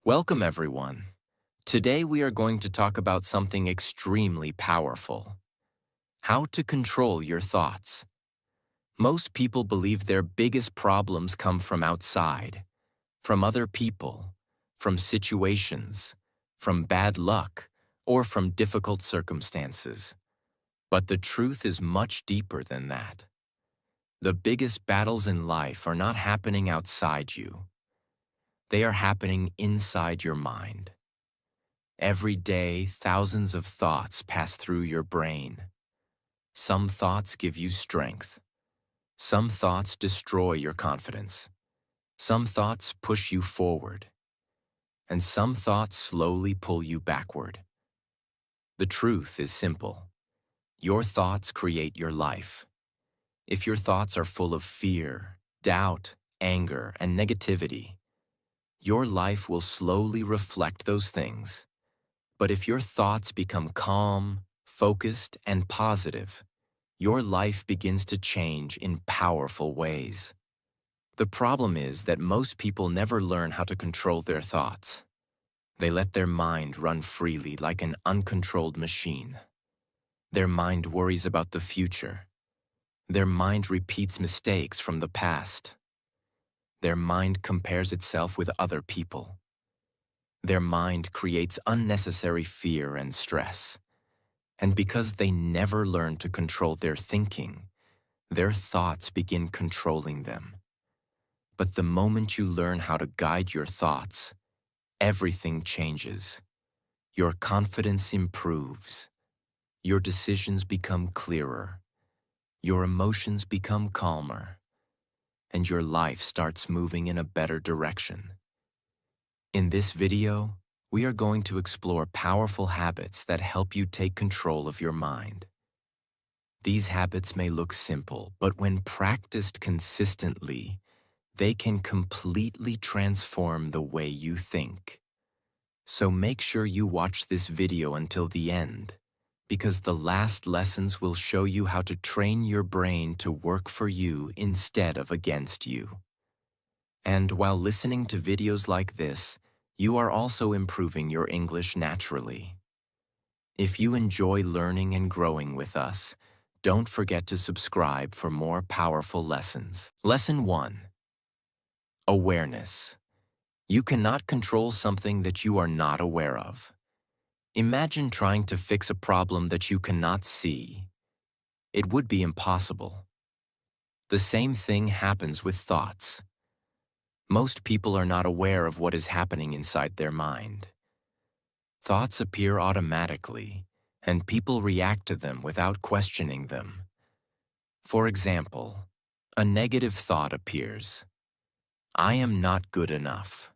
Welcome, everyone. Today we are going to talk about something extremely powerful: how to control your thoughts. Most people believe their biggest problems come from outside, from other people, from situations, from bad luck, or from difficult circumstances. But the truth is much deeper than that. The biggest battles in life are not happening outside you. They are happening inside your mind. Every day, thousands of thoughts pass through your brain. Some thoughts give you strength. Some thoughts destroy your confidence. Some thoughts push you forward. And some thoughts slowly pull you backward. The truth is simple. Your thoughts create your life. If your thoughts are full of fear, doubt, anger, and negativity, your life will slowly reflect those things. But if your thoughts become calm, focused, and positive, your life begins to change in powerful ways. The problem is that most people never learn how to control their thoughts. They let their mind run freely like an uncontrolled machine. Their mind worries about the future. Their mind repeats mistakes from the past. Their mind compares itself with other people. Their mind creates unnecessary fear and stress. And because they never learn to control their thinking, their thoughts begin controlling them. But the moment you learn how to guide your thoughts, everything changes. Your confidence improves. Your decisions become clearer. Your emotions become calmer. And your life starts moving in a better direction. In this video, we are going to explore powerful habits that help you take control of your mind. These habits may look simple, but when practiced consistently, they can completely transform the way you think. So make sure you watch this video until the end, because the last lessons will show you how to train your brain to work for you instead of against you. And while listening to videos like this, you are also improving your English naturally. If you enjoy learning and growing with us, don't forget to subscribe for more powerful lessons. Lesson 1. Awareness. You cannot control something that you are not aware of. Imagine trying to fix a problem that you cannot see. It would be impossible. The same thing happens with thoughts. Most people are not aware of what is happening inside their mind. Thoughts appear automatically, and people react to them without questioning them. For example, a negative thought appears. I am not good enough.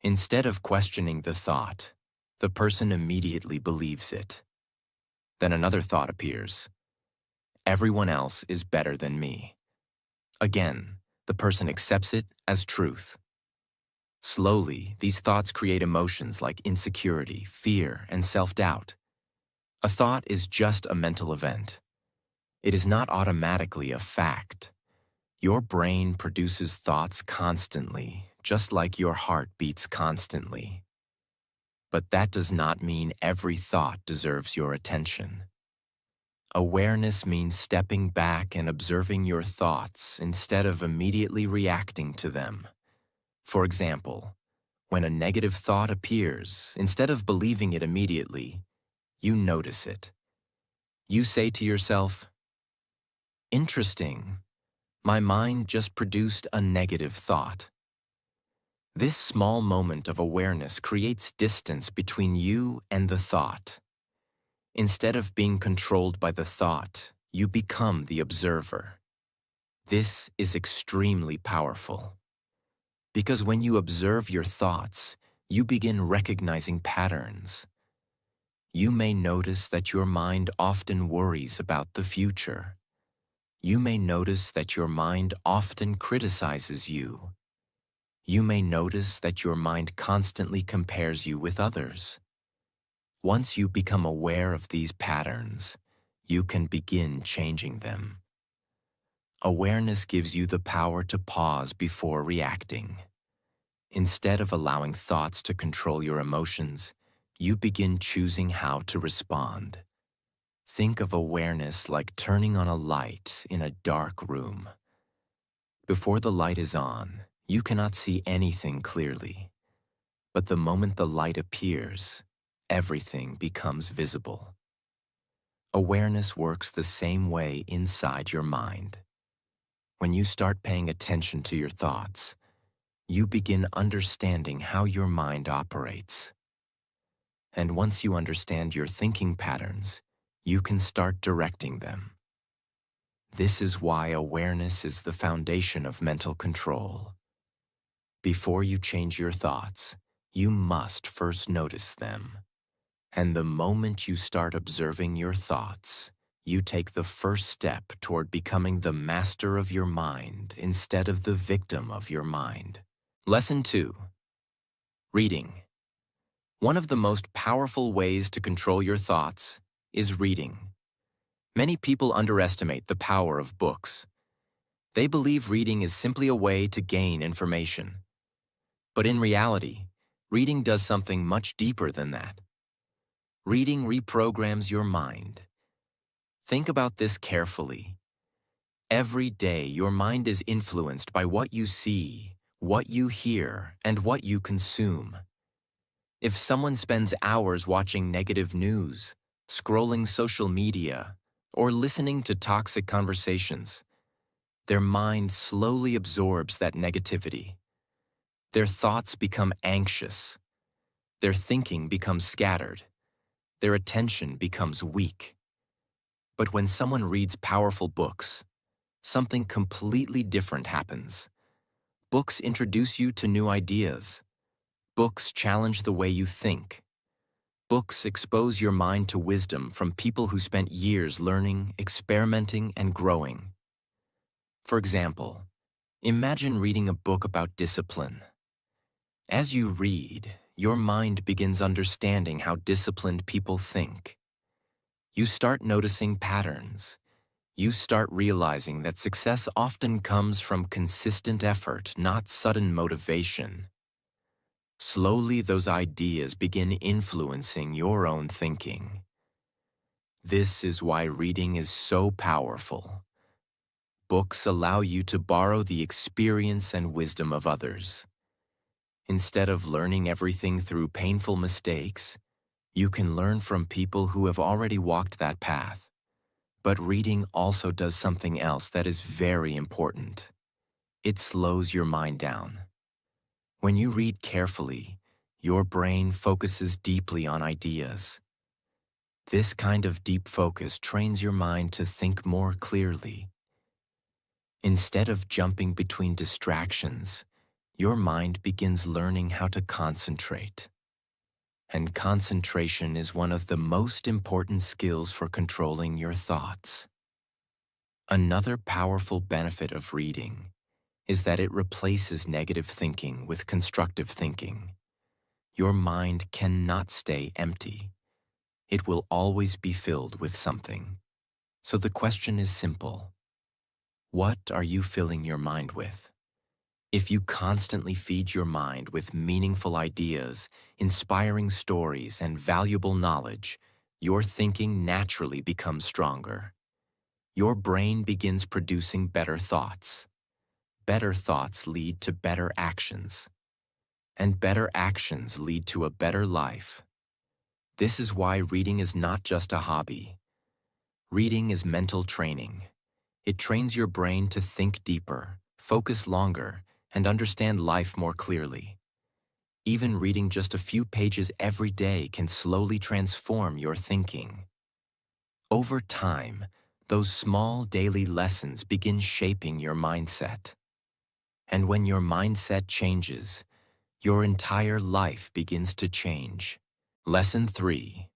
Instead of questioning the thought, the person immediately believes it. Then another thought appears. Everyone else is better than me. Again, the person accepts it as truth. Slowly, these thoughts create emotions like insecurity, fear, and self-doubt. A thought is just a mental event. It is not automatically a fact. Your brain produces thoughts constantly, just like your heart beats constantly. But that does not mean every thought deserves your attention. Awareness means stepping back and observing your thoughts instead of immediately reacting to them. For example, when a negative thought appears, instead of believing it immediately, you notice it. You say to yourself, "Interesting, my mind just produced a negative thought." This small moment of awareness creates distance between you and the thought. Instead of being controlled by the thought, you become the observer. This is extremely powerful. Because when you observe your thoughts, you begin recognizing patterns. You may notice that your mind often worries about the future. You may notice that your mind often criticizes you. You may notice that your mind constantly compares you with others. Once you become aware of these patterns, you can begin changing them. Awareness gives you the power to pause before reacting. Instead of allowing thoughts to control your emotions, you begin choosing how to respond. Think of awareness like turning on a light in a dark room. Before the light is on, you cannot see anything clearly. But the moment the light appears, everything becomes visible. Awareness works the same way inside your mind. When you start paying attention to your thoughts, you begin understanding how your mind operates. And once you understand your thinking patterns, you can start directing them. This is why awareness is the foundation of mental control. Before you change your thoughts, you must first notice them. And the moment you start observing your thoughts, you take the first step toward becoming the master of your mind instead of the victim of your mind. Lesson 2. Reading. One of the most powerful ways to control your thoughts is reading. Many people underestimate the power of books. They believe reading is simply a way to gain information. But in reality, reading does something much deeper than that. Reading reprograms your mind. Think about this carefully. Every day, your mind is influenced by what you see, what you hear, and what you consume. If someone spends hours watching negative news, scrolling social media, or listening to toxic conversations, their mind slowly absorbs that negativity. Their thoughts become anxious. Their thinking becomes scattered. Their attention becomes weak. But when someone reads powerful books, something completely different happens. Books introduce you to new ideas. Books challenge the way you think. Books expose your mind to wisdom from people who spent years learning, experimenting, and growing. For example, imagine reading a book about discipline. As you read, your mind begins understanding how disciplined people think. You start noticing patterns. You start realizing that success often comes from consistent effort, not sudden motivation. Slowly, those ideas begin influencing your own thinking. This is why reading is so powerful. Books allow you to borrow the experience and wisdom of others. Instead of learning everything through painful mistakes, you can learn from people who have already walked that path. But reading also does something else that is very important. It slows your mind down. When you read carefully, your brain focuses deeply on ideas. This kind of deep focus trains your mind to think more clearly. Instead of jumping between distractions, your mind begins learning how to concentrate. And concentration is one of the most important skills for controlling your thoughts. Another powerful benefit of reading is that it replaces negative thinking with constructive thinking. Your mind cannot stay empty. It will always be filled with something. So the question is simple. What are you filling your mind with? If you constantly feed your mind with meaningful ideas, inspiring stories, and valuable knowledge, your thinking naturally becomes stronger. Your brain begins producing better thoughts. Better thoughts lead to better actions. And better actions lead to a better life. This is why reading is not just a hobby. Reading is mental training. It trains your brain to think deeper, focus longer, and understand life more clearly. Even reading just a few pages every day can slowly transform your thinking. Over time, those small daily lessons begin shaping your mindset. And when your mindset changes, your entire life begins to change. Lesson 3.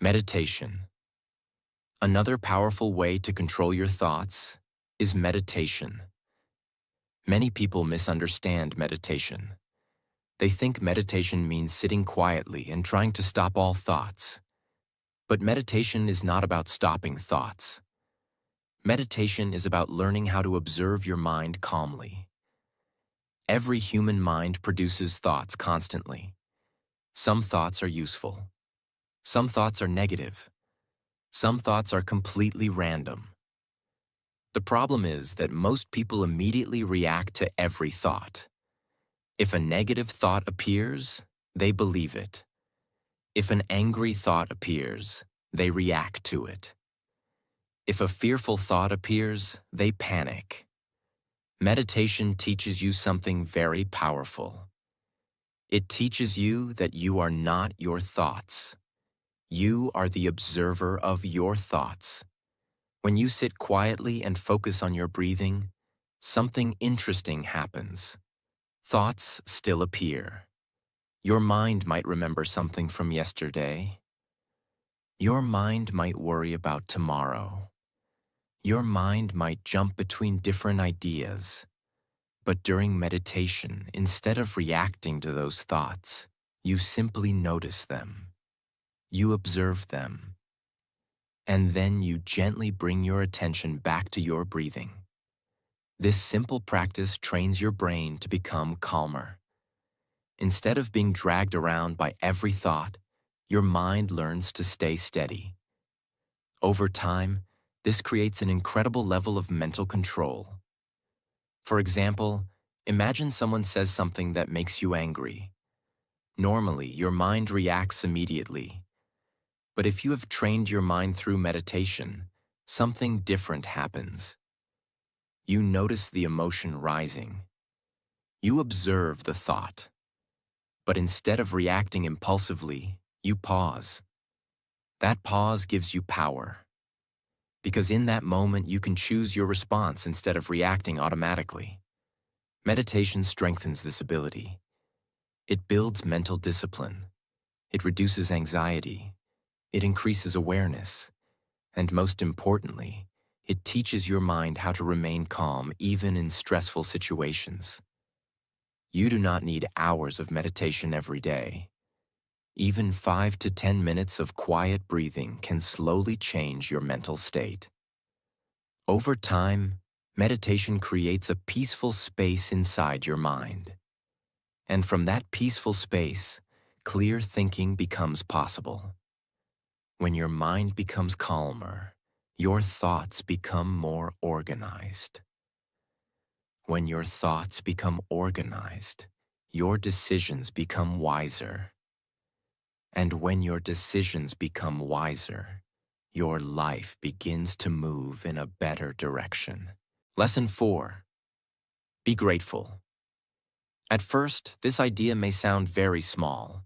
Meditation. Another powerful way to control your thoughts is meditation. Many people misunderstand meditation. They think meditation means sitting quietly and trying to stop all thoughts. But meditation is not about stopping thoughts. Meditation is about learning how to observe your mind calmly. Every human mind produces thoughts constantly. Some thoughts are useful. Some thoughts are negative. Some thoughts are completely random. The problem is that most people immediately react to every thought. If a negative thought appears, they believe it. If an angry thought appears, they react to it. If a fearful thought appears, they panic. Meditation teaches you something very powerful. It teaches you that you are not your thoughts. You are the observer of your thoughts. When you sit quietly and focus on your breathing, something interesting happens. Thoughts still appear. Your mind might remember something from yesterday. Your mind might worry about tomorrow. Your mind might jump between different ideas. But during meditation, instead of reacting to those thoughts, you simply notice them. You observe them. And then you gently bring your attention back to your breathing. This simple practice trains your brain to become calmer. Instead of being dragged around by every thought, your mind learns to stay steady. Over time, this creates an incredible level of mental control. For example, imagine someone says something that makes you angry. Normally, your mind reacts immediately. But if you have trained your mind through meditation, something different happens. You notice the emotion rising. You observe the thought. But instead of reacting impulsively, you pause. That pause gives you power. Because in that moment, you can choose your response instead of reacting automatically. Meditation strengthens this ability. It builds mental discipline. It reduces anxiety. It increases awareness. And most importantly, it teaches your mind how to remain calm even in stressful situations. You do not need hours of meditation every day. Even 5 to 10 minutes of quiet breathing can slowly change your mental state. Over time, meditation creates a peaceful space inside your mind. And from that peaceful space, clear thinking becomes possible. When your mind becomes calmer, your thoughts become more organized. When your thoughts become organized, your decisions become wiser. And when your decisions become wiser, your life begins to move in a better direction. Lesson 4. Be grateful. At first, this idea may sound very small,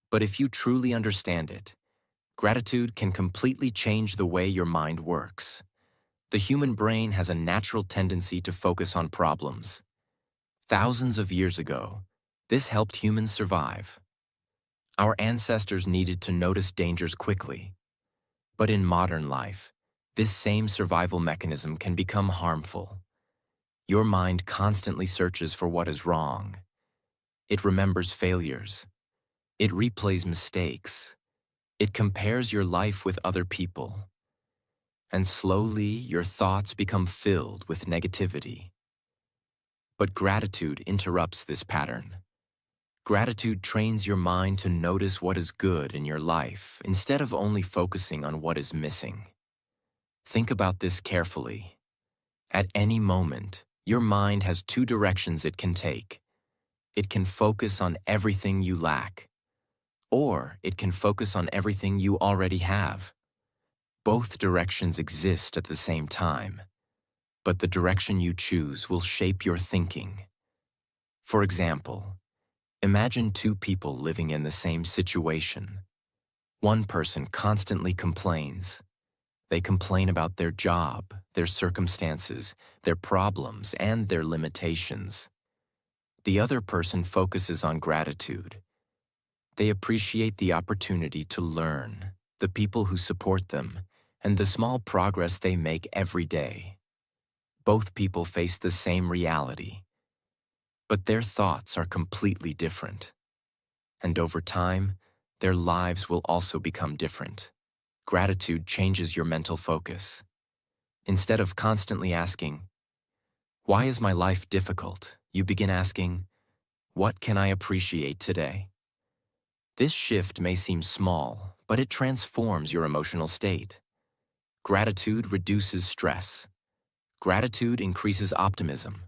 but if you truly understand it, gratitude can completely change the way your mind works. The human brain has a natural tendency to focus on problems. Thousands of years ago, this helped humans survive. Our ancestors needed to notice dangers quickly. But in modern life, this same survival mechanism can become harmful. Your mind constantly searches for what is wrong. It remembers failures. It replays mistakes. It compares your life with other people. And slowly, your thoughts become filled with negativity. But gratitude interrupts this pattern. Gratitude trains your mind to notice what is good in your life instead of only focusing on what is missing. Think about this carefully. At any moment, your mind has two directions it can take. It can focus on everything you lack, or it can focus on everything you already have. Both directions exist at the same time, but the direction you choose will shape your thinking. For example, imagine two people living in the same situation. One person constantly complains. They complain about their job, their circumstances, their problems, and their limitations. The other person focuses on gratitude. They appreciate the opportunity to learn, the people who support them, and the small progress they make every day. Both people face the same reality, but their thoughts are completely different. And over time, their lives will also become different. Gratitude changes your mental focus. Instead of constantly asking, "Why is my life difficult?" You begin asking, what can I appreciate today? This shift may seem small, but it transforms your emotional state. Gratitude reduces stress. Gratitude increases optimism.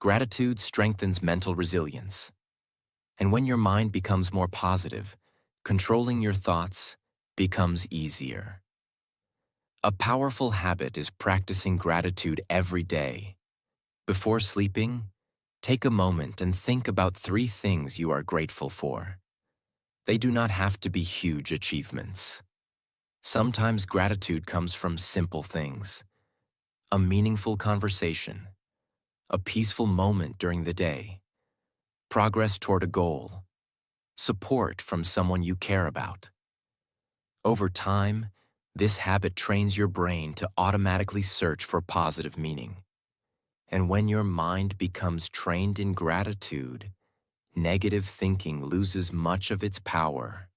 Gratitude strengthens mental resilience. And when your mind becomes more positive, controlling your thoughts becomes easier. A powerful habit is practicing gratitude every day. Before sleeping, take a moment and think about 3 things you are grateful for. They do not have to be huge achievements. Sometimes gratitude comes from simple things: a meaningful conversation, a peaceful moment during the day, progress toward a goal, support from someone you care about. Over time, this habit trains your brain to automatically search for positive meaning. And when your mind becomes trained in gratitude, negative thinking loses much of its power.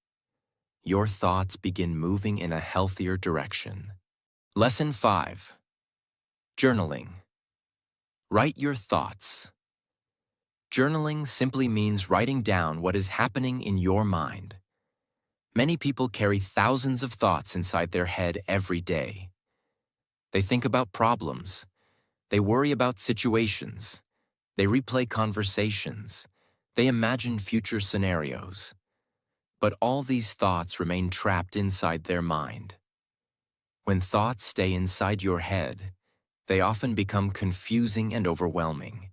Your thoughts begin moving in a healthier direction. Lesson 5. Journaling. Write your thoughts. Journaling simply means writing down what is happening in your mind. Many people carry thousands of thoughts inside their head every day. They think about problems. They worry about situations. They replay conversations. They imagine future scenarios. But all these thoughts remain trapped inside their mind. When thoughts stay inside your head, they often become confusing and overwhelming.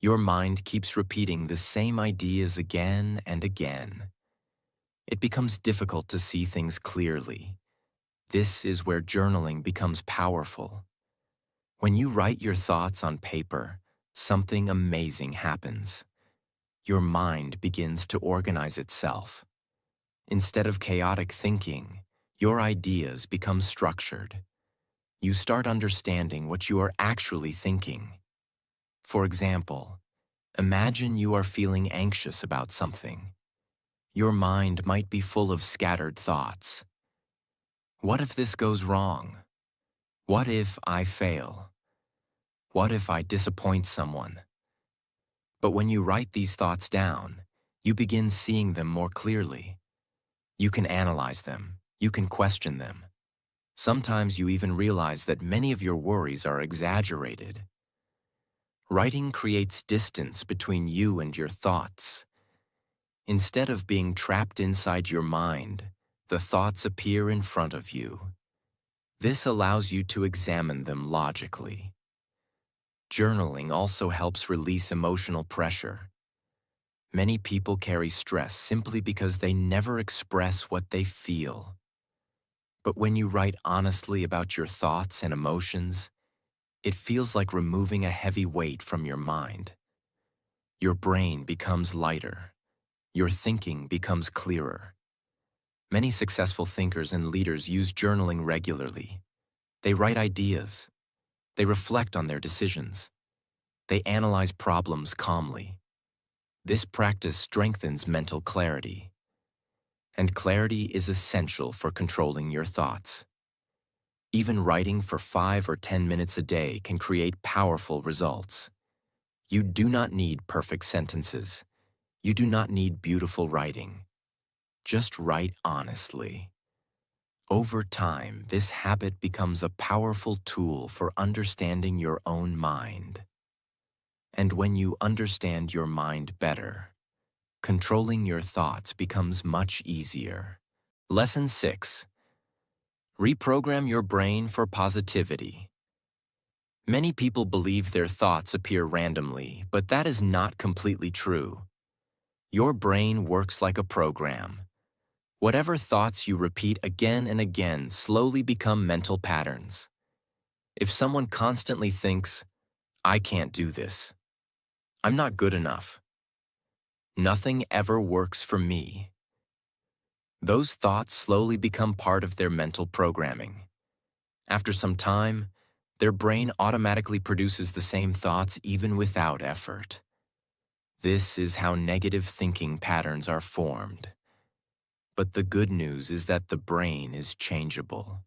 Your mind keeps repeating the same ideas again and again. It becomes difficult to see things clearly. This is where journaling becomes powerful. When you write your thoughts on paper, something amazing happens. Your mind begins to organize itself. Instead of chaotic thinking, your ideas become structured. You start understanding what you are actually thinking. For example, imagine you are feeling anxious about something. Your mind might be full of scattered thoughts. What if this goes wrong? What if I fail? What if I disappoint someone? But when you write these thoughts down, you begin seeing them more clearly. You can analyze them. You can question them. Sometimes you even realize that many of your worries are exaggerated. Writing creates distance between you and your thoughts. Instead of being trapped inside your mind, the thoughts appear in front of you. This allows you to examine them logically. Journaling also helps release emotional pressure. Many people carry stress simply because they never express what they feel. But when you write honestly about your thoughts and emotions, it feels like removing a heavy weight from your mind. Your brain becomes lighter. Your thinking becomes clearer. Many successful thinkers and leaders use journaling regularly. They write ideas. They reflect on their decisions. They analyze problems calmly. This practice strengthens mental clarity. And clarity is essential for controlling your thoughts. Even writing for 5 or 10 minutes a day can create powerful results. You do not need perfect sentences. You do not need beautiful writing. Just write honestly. Over time, this habit becomes a powerful tool for understanding your own mind. And when you understand your mind better, controlling your thoughts becomes much easier. Lesson 6. Reprogram your brain for positivity. Many people believe their thoughts appear randomly, but that is not completely true. Your brain works like a program. Whatever thoughts you repeat again and again slowly become mental patterns. If someone constantly thinks, "I can't do this," "I'm not good enough," "Nothing ever works for me," those thoughts slowly become part of their mental programming. After some time, their brain automatically produces the same thoughts even without effort. This is how negative thinking patterns are formed. But the good news is that the brain is changeable.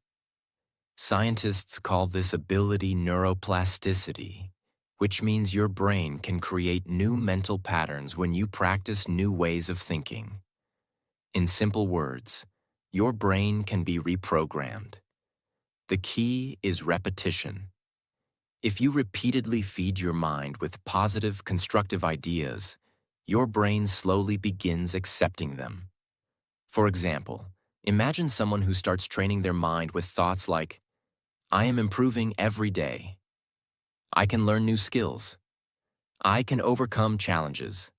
Scientists call this ability neuroplasticity, which means your brain can create new mental patterns when you practice new ways of thinking. In simple words, your brain can be reprogrammed. The key is repetition. If you repeatedly feed your mind with positive, constructive ideas, your brain slowly begins accepting them. For example, imagine someone who starts training their mind with thoughts like, I am improving every day. I can learn new skills. I can overcome challenges.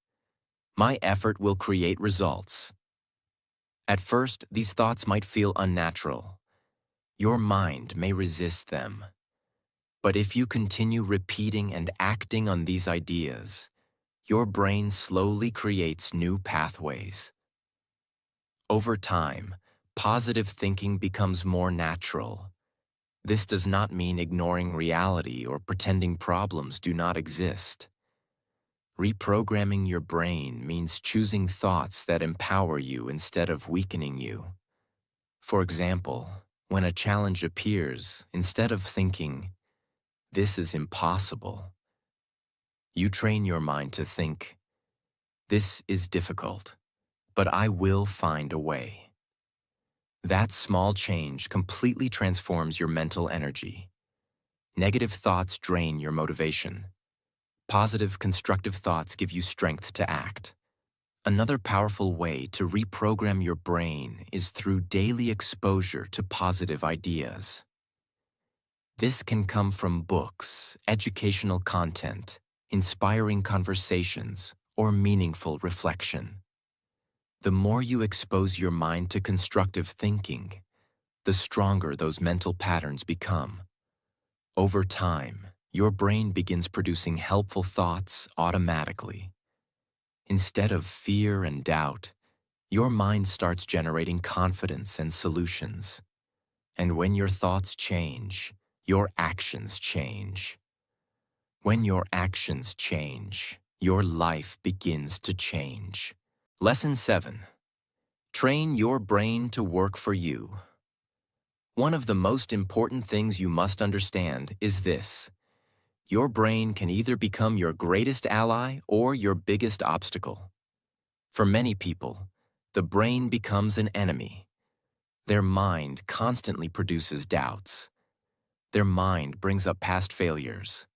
My effort will create results. At first, these thoughts might feel unnatural. Your mind may resist them. But if you continue repeating and acting on these ideas, your brain slowly creates new pathways. Over time, positive thinking becomes more natural. This does not mean ignoring reality or pretending problems do not exist. Reprogramming your brain means choosing thoughts that empower you instead of weakening you. For example, when a challenge appears, instead of thinking, "This is impossible," you train your mind to think, "This is difficult, but I will find a way." That small change completely transforms your mental energy. Negative thoughts drain your motivation. Positive, constructive thoughts give you strength to act. Another powerful way to reprogram your brain is through daily exposure to positive ideas. This can come from books, educational content, inspiring conversations, or meaningful reflection. The more you expose your mind to constructive thinking, the stronger those mental patterns become. Over time, your brain begins producing helpful thoughts automatically. Instead of fear and doubt, your mind starts generating confidence and solutions. And when your thoughts change, your actions change. When your actions change, your life begins to change. Lesson 7. Train your brain to work for you. One of the most important things you must understand is this: your brain can either become your greatest ally or your biggest obstacle. For many people, the brain becomes an enemy. Their mind constantly produces doubts. Their mind brings up past failures.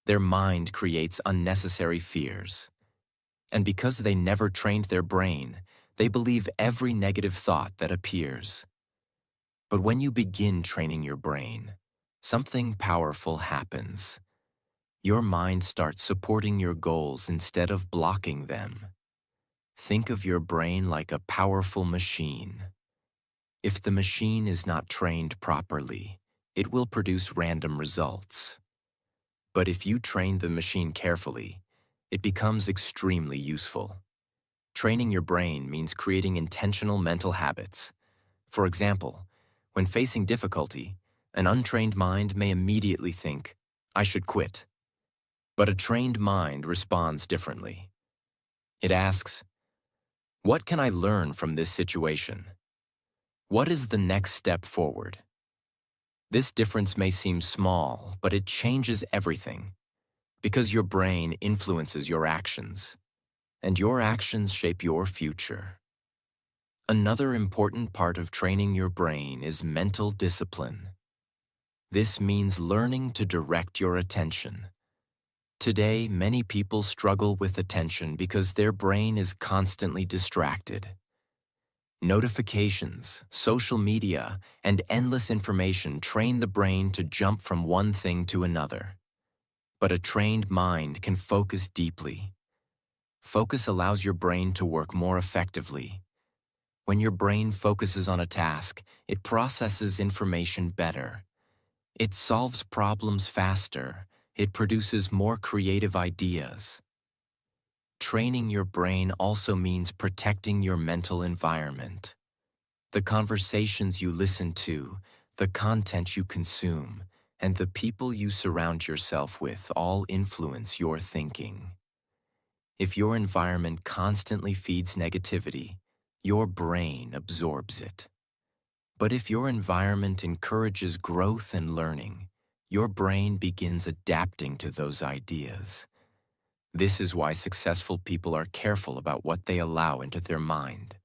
Their mind creates unnecessary fears. And because they never trained their brain, they believe every negative thought that appears. But when you begin training your brain, something powerful happens. Your mind starts supporting your goals instead of blocking them. Think of your brain like a powerful machine. If the machine is not trained properly, it will produce random results. But if you train the machine carefully, it becomes extremely useful. Training your brain means creating intentional mental habits. For example, when facing difficulty, an untrained mind may immediately think, "I should quit." But a trained mind responds differently. It asks, "What can I learn from this situation? What is the next step forward?" This difference may seem small, but it changes everything, because your brain influences your actions, and your actions shape your future. Another important part of training your brain is mental discipline. This means learning to direct your attention. Today, many people struggle with attention because their brain is constantly distracted. Notifications, social media, and endless information train the brain to jump from one thing to another. But a trained mind can focus deeply. Focus allows your brain to work more effectively. When your brain focuses on a task, it processes information better. It solves problems faster. It produces more creative ideas. Training your brain also means protecting your mental environment. The conversations you listen to, the content you consume, and the people you surround yourself with all influence your thinking. If your environment constantly feeds negativity, your brain absorbs it. But if your environment encourages growth and learning, Your brain begins adapting to those ideas. This is why successful people are careful about what they allow into their mind.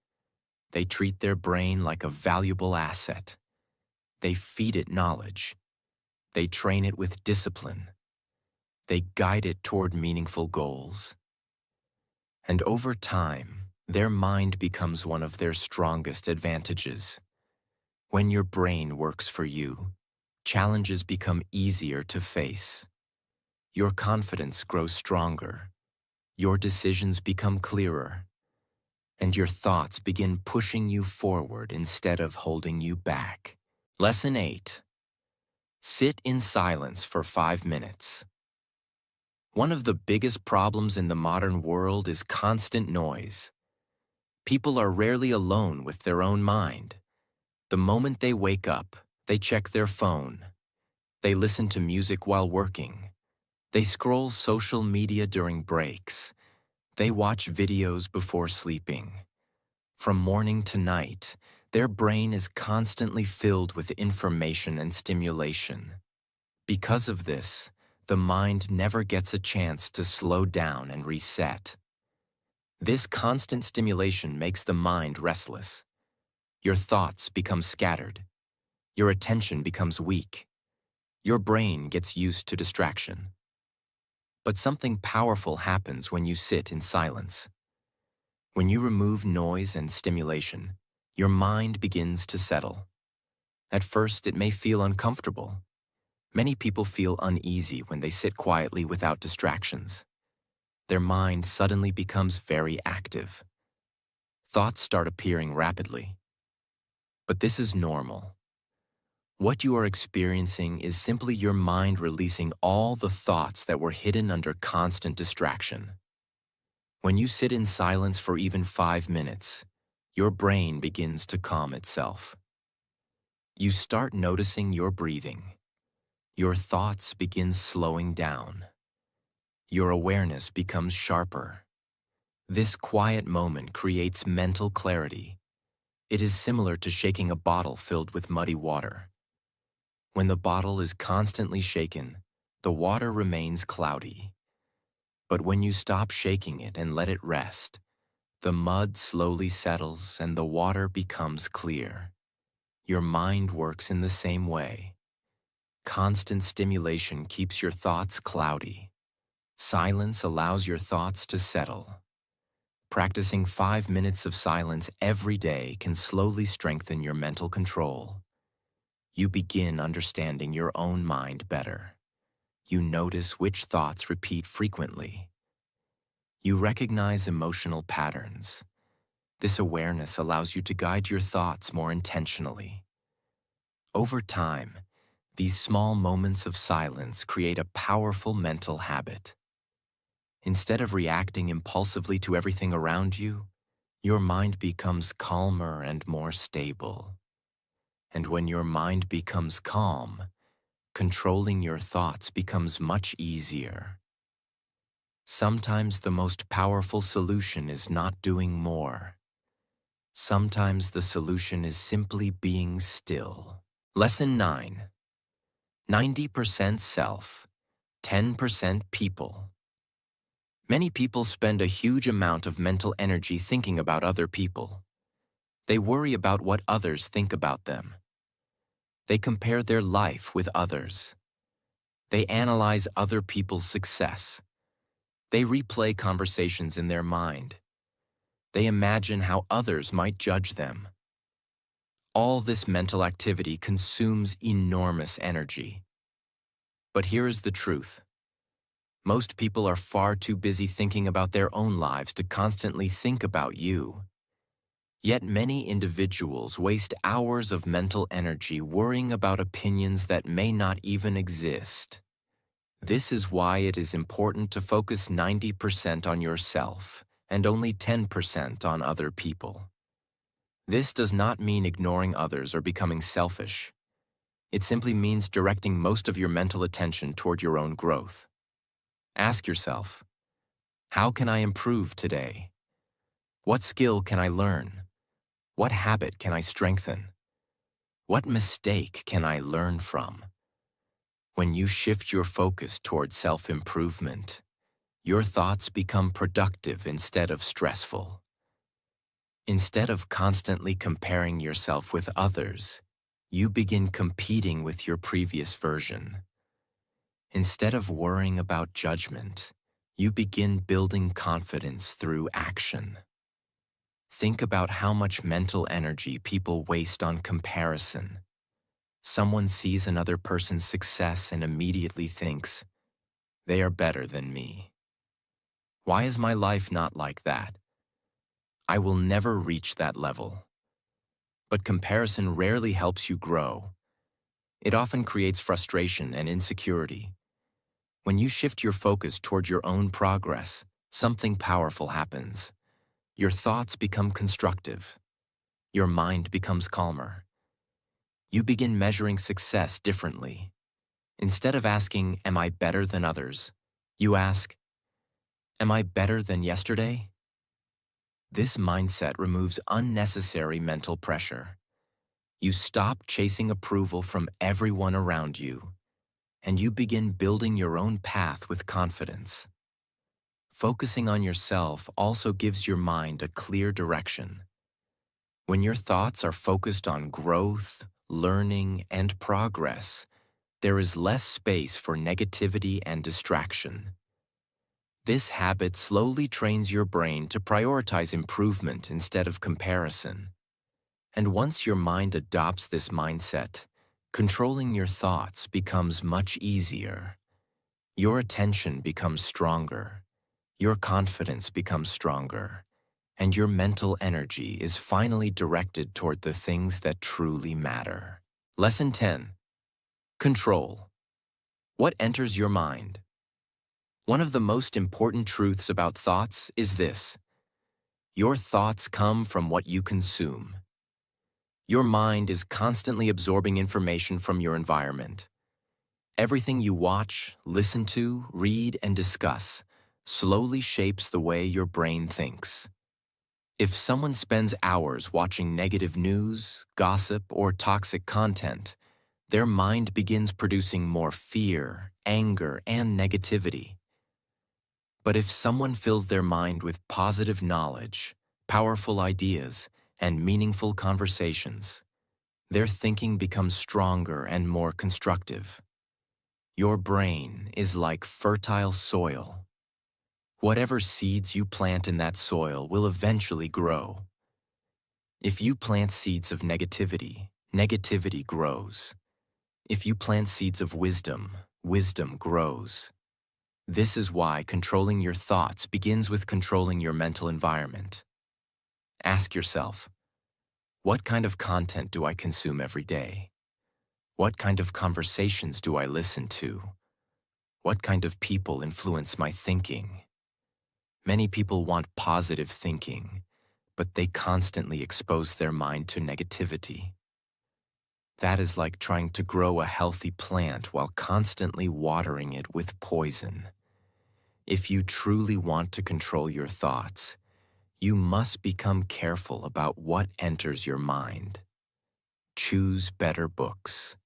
They treat their brain like a valuable asset. They feed it knowledge. They train it with discipline. They guide it toward meaningful goals. And over time, their mind becomes one of their strongest advantages. When your brain works for you, challenges become easier to face. Your confidence grows stronger. Your decisions become clearer. And your thoughts begin pushing you forward instead of holding you back. Lesson 8. Sit in silence for 5 minutes. One of the biggest problems in the modern world is constant noise. People are rarely alone with their own mind. The moment they wake up, they check their phone. They listen to music while working. They scroll social media during breaks. They watch videos before sleeping. From morning to night, their brain is constantly filled with information and stimulation. Because of this, the mind never gets a chance to slow down and reset. This constant stimulation makes the mind restless. Your thoughts become scattered. Your attention becomes weak. Your brain gets used to distraction. But something powerful happens when you sit in silence. When you remove noise and stimulation, your mind begins to settle. At first, it may feel uncomfortable. Many people feel uneasy when they sit quietly without distractions. Their mind suddenly becomes very active. Thoughts start appearing rapidly. But this is normal. What you are experiencing is simply your mind releasing all the thoughts that were hidden under constant distraction. When you sit in silence for even 5 minutes, your brain begins to calm itself. You start noticing your breathing. Your thoughts begin slowing down. Your awareness becomes sharper. This quiet moment creates mental clarity. It is similar to shaking a bottle filled with muddy water. When the bottle is constantly shaken, the water remains cloudy. But when you stop shaking it and let it rest, the mud slowly settles and the water becomes clear. Your mind works in the same way. Constant stimulation keeps your thoughts cloudy. Silence allows your thoughts to settle. Practicing 5 minutes of silence every day can slowly strengthen your mental control. You begin understanding your own mind better. You notice which thoughts repeat frequently. You recognize emotional patterns. This awareness allows you to guide your thoughts more intentionally. Over time, these small moments of silence create a powerful mental habit. Instead of reacting impulsively to everything around you, your mind becomes calmer and more stable. And when your mind becomes calm, controlling your thoughts becomes much easier. Sometimes the most powerful solution is not doing more. Sometimes the solution is simply being still. Lesson 9. 90% self, 10% people. Many people spend a huge amount of mental energy thinking about other people. They worry about what others think about them. They compare their life with others. They analyze other people's success. They replay conversations in their mind. They imagine how others might judge them. All this mental activity consumes enormous energy. But here is the truth. Most people are far too busy thinking about their own lives to constantly think about you. Yet many individuals waste hours of mental energy worrying about opinions that may not even exist. This is why it is important to focus 90% on yourself and only 10% on other people. This does not mean ignoring others or becoming selfish. It simply means directing most of your mental attention toward your own growth. Ask yourself, how can I improve today? What skill can I learn? What habit can I strengthen? What mistake can I learn from? When you shift your focus toward self-improvement, your thoughts become productive instead of stressful. Instead of constantly comparing yourself with others, you begin competing with your previous version. Instead of worrying about judgment, you begin building confidence through action. Think about how much mental energy people waste on comparison. Someone sees another person's success and immediately thinks, they are better than me. Why is my life not like that? I will never reach that level. But comparison rarely helps you grow. It often creates frustration and insecurity. When you shift your focus toward your own progress, something powerful happens. Your thoughts become constructive. Your mind becomes calmer. You begin measuring success differently. Instead of asking, am I better than others? You ask, am I better than yesterday? This mindset removes unnecessary mental pressure. You stop chasing approval from everyone around you, and you begin building your own path with confidence. Focusing on yourself also gives your mind a clear direction. When your thoughts are focused on growth, learning, and progress, there is less space for negativity and distraction. This habit slowly trains your brain to prioritize improvement instead of comparison. And once your mind adopts this mindset, controlling your thoughts becomes much easier. Your attention becomes stronger, your confidence becomes stronger, and your mental energy is finally directed toward the things that truly matter. Lesson 10. Control. What enters your mind? One of the most important truths about thoughts is this: your thoughts come from what you consume. Your mind is constantly absorbing information from your environment. Everything you watch, listen to, read, and discuss slowly shapes the way your brain thinks. If someone spends hours watching negative news, gossip, or toxic content, their mind begins producing more fear, anger, and negativity. But if someone fills their mind with positive knowledge, powerful ideas, and meaningful conversations, their thinking becomes stronger and more constructive. Your brain is like fertile soil. Whatever seeds you plant in that soil will eventually grow. If you plant seeds of negativity, negativity grows. If you plant seeds of wisdom, wisdom grows. This is why controlling your thoughts begins with controlling your mental environment. Ask yourself, what kind of content do I consume every day? What kind of conversations do I listen to? What kind of people influence my thinking? Many people want positive thinking, but they constantly expose their mind to negativity. That is like trying to grow a healthy plant while constantly watering it with poison. If you truly want to control your thoughts, you must become careful about what enters your mind. Choose better books.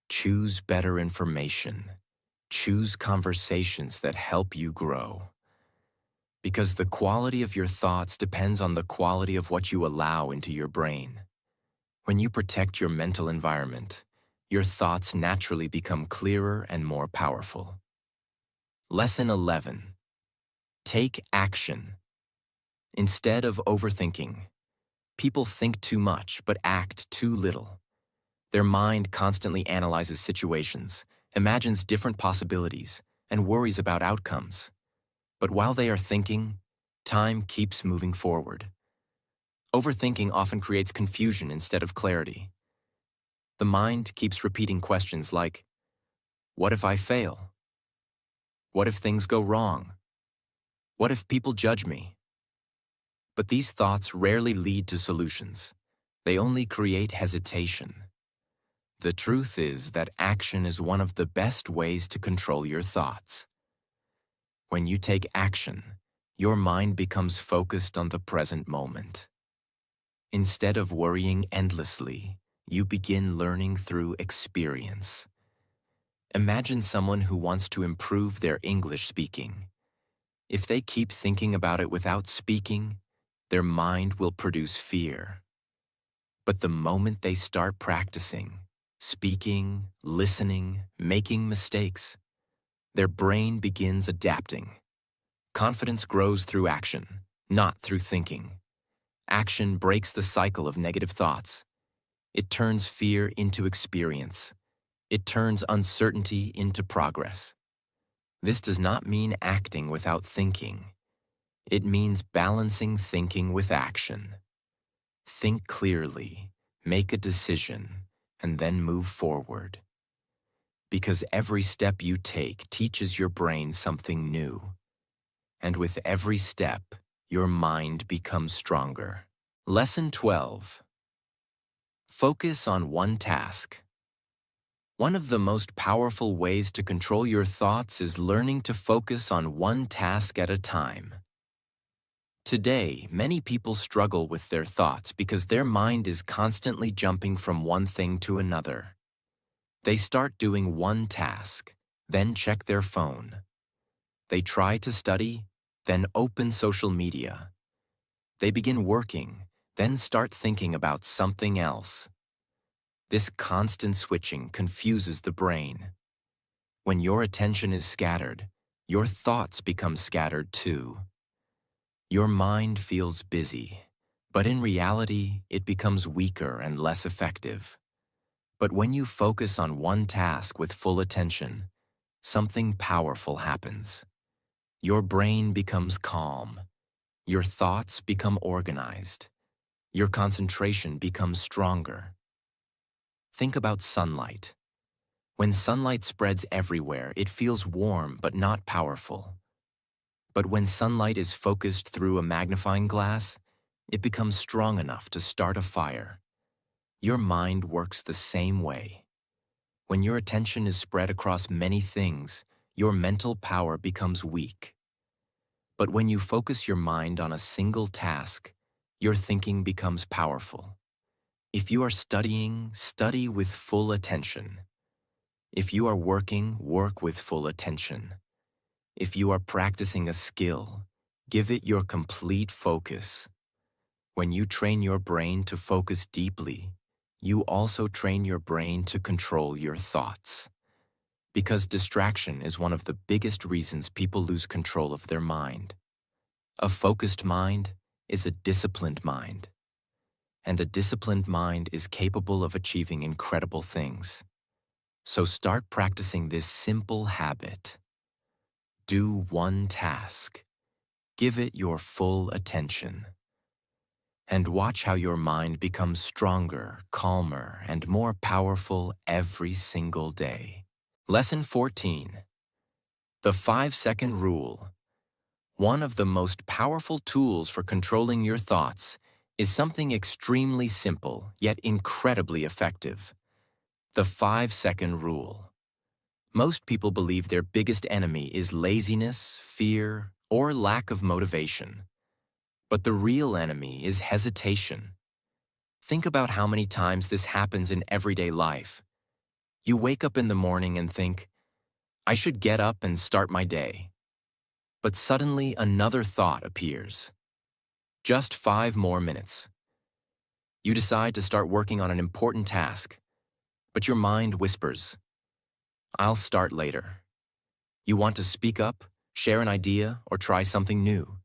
Choose better information. Choose conversations that help you grow. Because the quality of your thoughts depends on the quality of what you allow into your brain. When you protect your mental environment, your thoughts naturally become clearer and more powerful. Lesson 11. Take action. Instead of overthinking, people think too much but act too little. Their mind constantly analyzes situations, imagines different possibilities, and worries about outcomes. But while they are thinking, time keeps moving forward. Overthinking often creates confusion instead of clarity. The mind keeps repeating questions like, what if I fail? What if things go wrong? What if people judge me? But these thoughts rarely lead to solutions. They only create hesitation. The truth is that action is one of the best ways to control your thoughts. When you take action, your mind becomes focused on the present moment. Instead of worrying endlessly, you begin learning through experience. Imagine someone who wants to improve their English speaking. If they keep thinking about it without speaking, their mind will produce fear. But the moment they start practicing, speaking, listening, making mistakes, their brain begins adapting. Confidence grows through action, not through thinking. Action breaks the cycle of negative thoughts. It turns fear into experience. It turns uncertainty into progress. This does not mean acting without thinking. It means balancing thinking with action. Think clearly, make a decision, and then move forward. Because every step you take teaches your brain something new. And with every step, your mind becomes stronger. Lesson 12. Focus on one task. One of the most powerful ways to control your thoughts is learning to focus on one task at a time. Today, many people struggle with their thoughts because their mind is constantly jumping from one thing to another. They start doing one task, then check their phone. They try to study, then open social media. They begin working, then start thinking about something else. This constant switching confuses the brain. When your attention is scattered, your thoughts become scattered too. Your mind feels busy, but in reality, it becomes weaker and less effective. But when you focus on one task with full attention, something powerful happens. Your brain becomes calm. Your thoughts become organized. Your concentration becomes stronger. Think about sunlight. When sunlight spreads everywhere, it feels warm but not powerful. But when sunlight is focused through a magnifying glass, it becomes strong enough to start a fire. Your mind works the same way. When your attention is spread across many things, your mental power becomes weak. But when you focus your mind on a single task, your thinking becomes powerful. If you are studying, study with full attention. If you are working, work with full attention. If you are practicing a skill, give it your complete focus. When you train your brain to focus deeply, you also train your brain to control your thoughts. Because distraction is one of the biggest reasons people lose control of their mind. A focused mind is a disciplined mind. And a disciplined mind is capable of achieving incredible things. So start practicing this simple habit. Do one task. Give it your full attention. And watch how your mind becomes stronger, calmer, and more powerful every single day. Lesson 14. The 5-second rule. One of the most powerful tools for controlling your thoughts is something extremely simple, yet incredibly effective. The 5-second rule. Most people believe their biggest enemy is laziness, fear, or lack of motivation. But the real enemy is hesitation. Think about how many times this happens in everyday life. You wake up in the morning and think, I should get up and start my day. But suddenly another thought appears. Just 5 more minutes. You decide to start working on an important task, but your mind whispers, I'll start later. You want to speak up, share an idea, or try something new.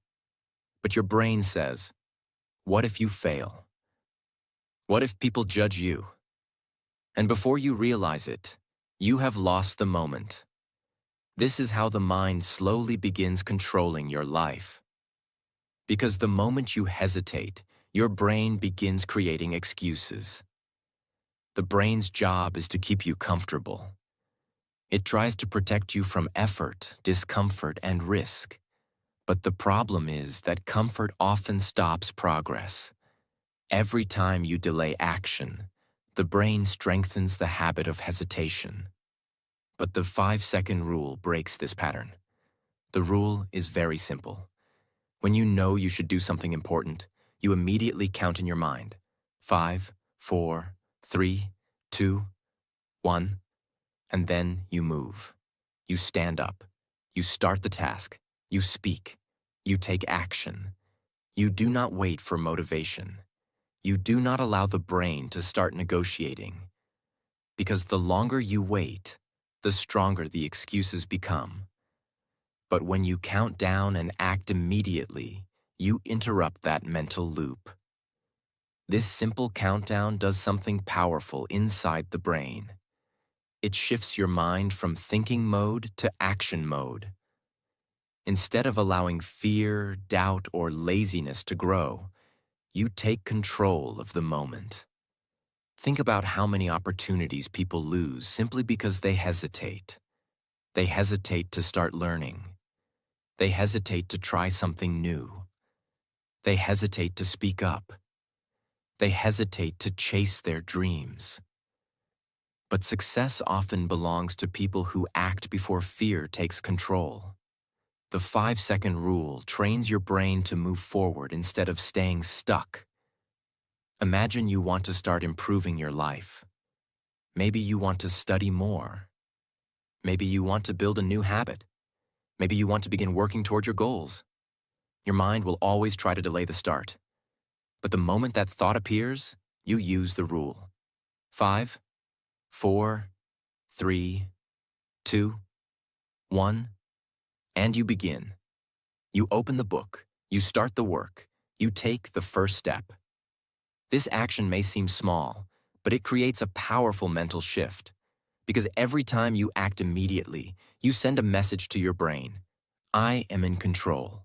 But your brain says, what if you fail? What if people judge you? And before you realize it, you have lost the moment. This is how the mind slowly begins controlling your life. Because the moment you hesitate, your brain begins creating excuses. The brain's job is to keep you comfortable. It tries to protect you from effort, discomfort, and risk. But the problem is that comfort often stops progress. Every time you delay action, the brain strengthens the habit of hesitation. But the 5-second rule breaks this pattern. The rule is very simple. When you know you should do something important, you immediately count in your mind. 5, 4, 3, 2, 1. And then you move. You stand up. You start the task. You speak. You take action. You do not wait for motivation. You do not allow the brain to start negotiating. Because the longer you wait, the stronger the excuses become. But when you count down and act immediately, you interrupt that mental loop. This simple countdown does something powerful inside the brain. It shifts your mind from thinking mode to action mode. Instead of allowing fear, doubt, or laziness to grow, you take control of the moment. Think about how many opportunities people lose simply because they hesitate. They hesitate to start learning. They hesitate to try something new. They hesitate to speak up. They hesitate to chase their dreams. But success often belongs to people who act before fear takes control. The 5-second rule trains your brain to move forward instead of staying stuck. Imagine you want to start improving your life. Maybe you want to study more. Maybe you want to build a new habit. Maybe you want to begin working toward your goals. Your mind will always try to delay the start. But the moment that thought appears, you use the rule. 5, 4, 3, 2, 1, and you begin. You open the book, you start the work, you take the first step. This action may seem small, but it creates a powerful mental shift. Because every time you act immediately, you send a message to your brain. I am in control.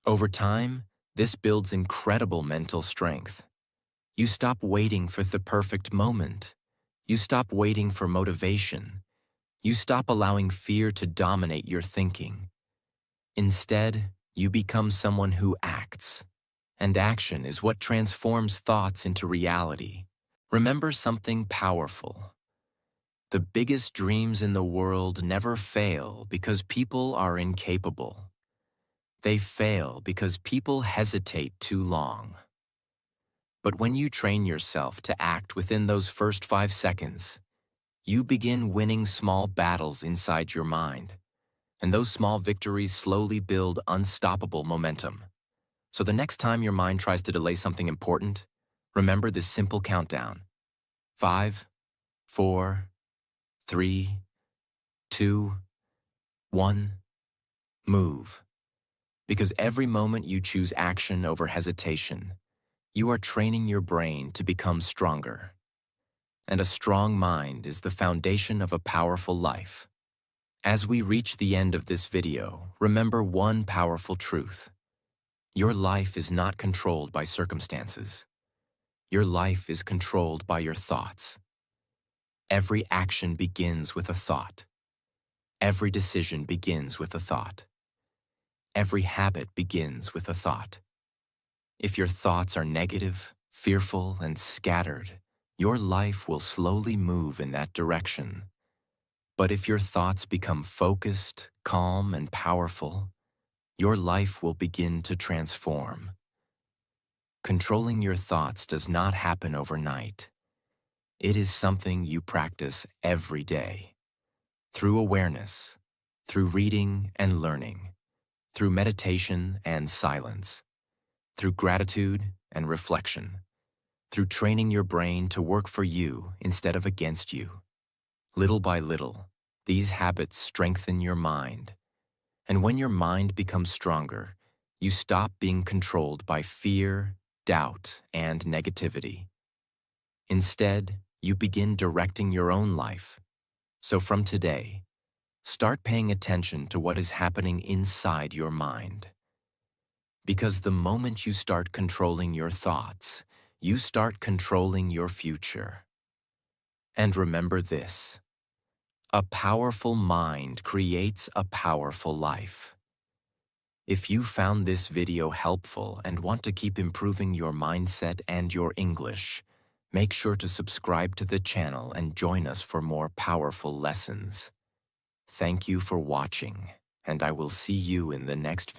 Over time, this builds incredible mental strength. You stop waiting for the perfect moment. You stop waiting for motivation. You stop allowing fear to dominate your thinking. Instead, you become someone who acts. And action is what transforms thoughts into reality. Remember something powerful. The biggest dreams in the world never fail because people are incapable. They fail because people hesitate too long. But when you train yourself to act within those first 5 seconds, you begin winning small battles inside your mind. And those small victories slowly build unstoppable momentum. So the next time your mind tries to delay something important, remember this simple countdown. 5, 4, 3, 2, 1, move. Because every moment you choose action over hesitation, you are training your brain to become stronger. And a strong mind is the foundation of a powerful life. As we reach the end of this video, remember one powerful truth. Your life is not controlled by circumstances. Your life is controlled by your thoughts. Every action begins with a thought. Every decision begins with a thought. Every habit begins with a thought. If your thoughts are negative, fearful, and scattered, your life will slowly move in that direction. But if your thoughts become focused, calm, and powerful, your life will begin to transform. Controlling your thoughts does not happen overnight. It is something you practice every day. Through awareness, through reading and learning, through meditation and silence, through gratitude and reflection, through training your brain to work for you instead of against you. Little by little, these habits strengthen your mind. And when your mind becomes stronger, you stop being controlled by fear, doubt, and negativity. Instead, you begin directing your own life. So from today, start paying attention to what is happening inside your mind. Because the moment you start controlling your thoughts, you start controlling your future. And remember this: a powerful mind creates a powerful life. If you found this video helpful and want to keep improving your mindset and your English, make sure to subscribe to the channel and join us for more powerful lessons. Thank you for watching, and I will see you in the next video.